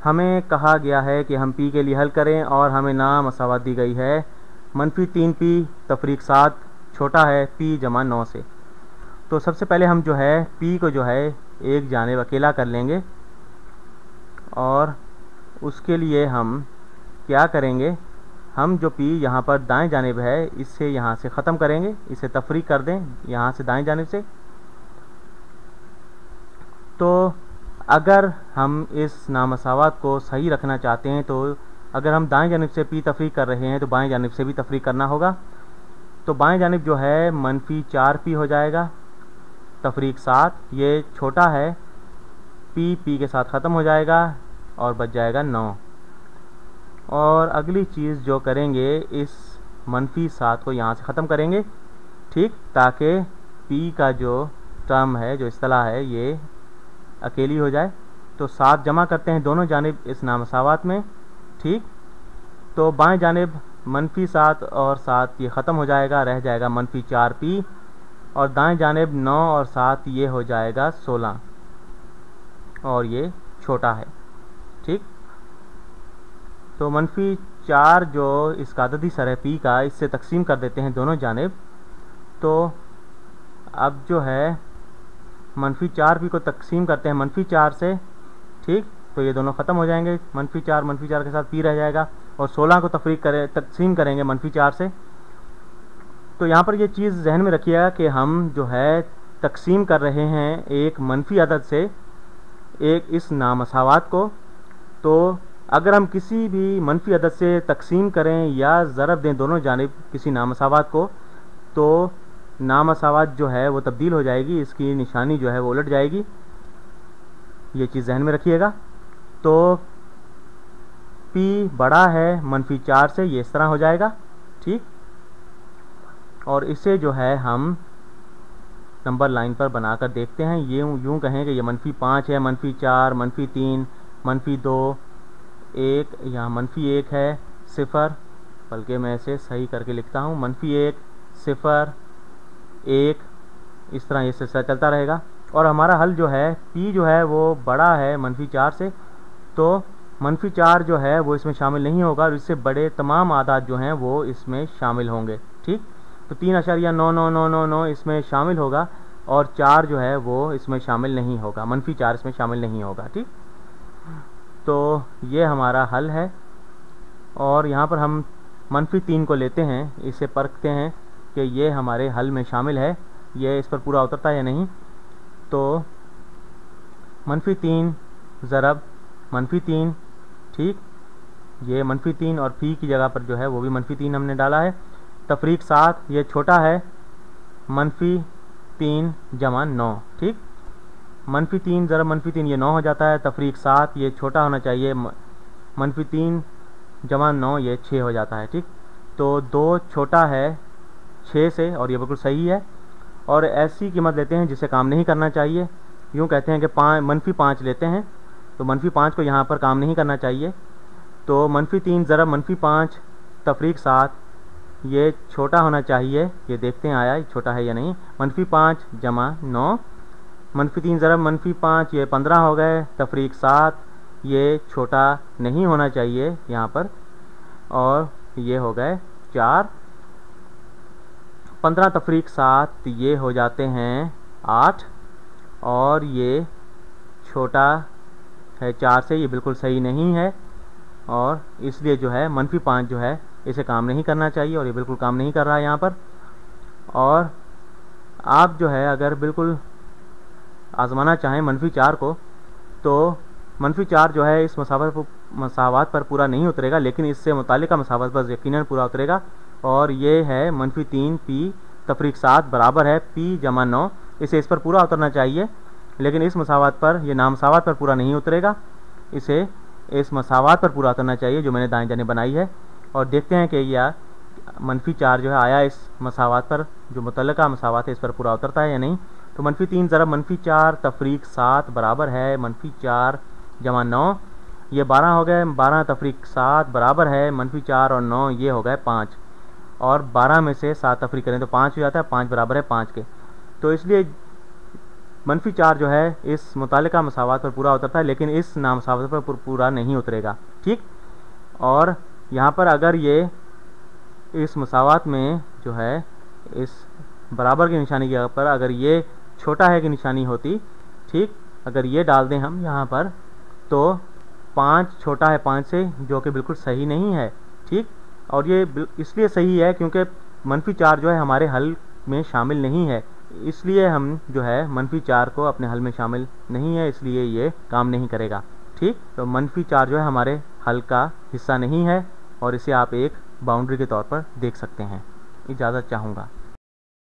हमें कहा गया है कि हम p के लिए हल करें और हमें नामसावत दी गई है -3p तफरीक 7 छोटा है p जमा 9 से। तो सबसे पहले हम जो है p को जो है एक जानिब अकेला कर लेंगे और उसके लिए हम क्या करेंगे, हम जो p यहाँ पर दाएं जानिब है इससे यहाँ से ख़त्म करेंगे, इसे तफरीक कर दें यहाँ से दाएं जानिब से। तो अगर हम इस नामसावत को सही रखना चाहते हैं तो अगर हम दाएं जानिब से p तफरीक कर रहे हैं तो बाएं जानिब से भी तफरीक करना होगा। तो बाएं जानिब जो है -4p हो जाएगा तफरीक 7, ये छोटा है p के साथ ख़त्म हो जाएगा और बच जाएगा 9। और अगली चीज़ जो करेंगे इस -7 को यहाँ से ख़त्म करेंगे, ठीक, ताकि p का जो टर्म है जो इस्तिलाह है ये अकेली हो जाए। तो 7 जमा करते हैं दोनों जानिब इस नामसावत में, ठीक। तो बाएं जानिब -7 और 7 ये ख़त्म हो जाएगा, रह जाएगा -4p और दाएं जानिब 9 और 7 ये हो जाएगा 16 और ये छोटा है, ठीक। तो -4 जो इसका अददी सर है p का, इससे तकसीम कर देते हैं दोनों जानिब। तो अब जो है -4p को तकसीम करते हैं -4 से, ठीक। तो ये दोनों ख़त्म हो जाएंगे, -4 के साथ p रह जाएगा और 16 को तकसीम करेंगे -4 से। तो यहाँ पर ये चीज़ जहन में रखिएगा कि हम जो है तकसीम कर रहे हैं एक मनफी अदद से एक इस नामसावत को। तो अगर हम किसी भी मनफी अदद से तकसीम करें या ज़रब दें दोनों जानिब किसी नामसावत को, तो नामसावत जो है वो तब्दील हो जाएगी, इसकी निशानी जो है वो उलट जाएगी, ये चीज़ जहन में रखिएगा। तो p बड़ा है -4 से, ये इस तरह हो जाएगा, ठीक। और इसे जो है हम नंबर लाइन पर बनाकर देखते हैं। ये यूँ कहें कि ये -5 है, -4, -3, -2, 1, यहाँ -1 है, 0, बल्कि मैं इसे सही करके लिखता हूँ, -1, 0, 1, इस तरह ये सिलसिला चलता रहेगा। और हमारा हल जो है p जो है वो बड़ा है -4 से, तो -4 जो है वो इसमें शामिल नहीं होगा और इससे बड़े तमाम आदाद जो हैं वो इसमें शामिल होंगे, ठीक। तो 3.9999 इसमें शामिल होगा और 4 जो है वो इसमें शामिल नहीं होगा, -4 इसमें शामिल नहीं होगा, ठीक। तो ये हमारा हल है। और यहाँ पर हम -3 को लेते हैं, इसे परखते हैं कि ये हमारे हल में शामिल है, ये इस पर पूरा उतरता है या नहीं। तो -3 ज़रब -3, ठीक, ये -3 और p की जगह पर जो है वो भी -3 हमने डाला है। तफरीक 7 ये छोटा है -3 जमा 9, ठीक। -3 ज़रब -3 ये 9 हो जाता है, तफरीक 7 ये छोटा होना चाहिए, -3 जमा 9 ये 6 हो जाता है, ठीक। तो 2 छोटा है 6 से और ये बिल्कुल सही है। और ऐसी कीमत लेते हैं जिसे काम नहीं करना चाहिए, यूँ कहते हैं कि -5 लेते हैं, तो -5 को यहाँ पर काम नहीं करना चाहिए। तो -3 ज़रब -5 तफरीक 7 ये छोटा होना चाहिए, ये देखते हैं आया छोटा है या नहीं। -5 जमा 9, -3 ज़रब -5 ये 15 हो गए, तफरीक 7 ये छोटा नहीं होना चाहिए यहाँ पर, और ये हो गए 4, 15 तफरीक 7 ये हो जाते हैं 8 और ये छोटा है 4 से, ये बिल्कुल सही नहीं है और इसलिए जो है -5 जो है इसे काम नहीं करना चाहिए और ये बिल्कुल काम नहीं कर रहा है यहाँ पर। और आप जो है अगर बिल्कुल आजमाना चाहें -4 को, तो -4 जो है इस मसावत पर पूरा नहीं उतरेगा, लेकिन इससे मुतालिका मसावत पर यकीनन पूरा उतरेगा। और ये है -3p तफरीक 7 बराबर है p जमा 9, इसे इस पर पूरा उतरना चाहिए, लेकिन इस मसावत पर, ये नामसावत पर पूरा नहीं उतरेगा, इसे इस मसावत पर पूरा उतरना चाहिए जो मैंने दाएं जानिब बनाई है। और देखते हैं कि यह -4 जो है आया इस मसावत पर, जो मुतल्लिका मसावत है इस पर पूरा उतरता है या नहीं। तो -3 ज़रब -4 तफरीक 7 बराबर है -4 जमा 9, ये 12 हो गए, 12 तफरीक 7 बराबर है -4 और 9 ये हो गए 5, और 12 में से 7 तफरीक करें तो 5 हो जाता है, 5 बराबर है 5 के। तो इसलिए -4 जो है इस मुतालिका मसावत पर पूरा उतरता है, लेकिन इस नामसावत पर पूरा नहीं उतरेगा। ठीक, और यहाँ पर अगर ये इस मसावत में जो है इस बराबर की निशानी के पर अगर ये छोटा है की निशानी होती, ठीक, अगर ये डाल दें हम यहाँ पर, तो 5 छोटा है 5 से, जो कि बिल्कुल सही नहीं है। ठीक, और ये इसलिए सही है क्योंकि -4 जो है हमारे हल में शामिल नहीं है, इसलिए हम जो है -4 को अपने हल में शामिल नहीं है, इसलिए ये काम नहीं करेगा। ठीक, तो -4 जो है हमारे हल का हिस्सा नहीं है और इसे आप एक बाउंड्री के तौर पर देख सकते हैं। इजाज़त चाहूँगा।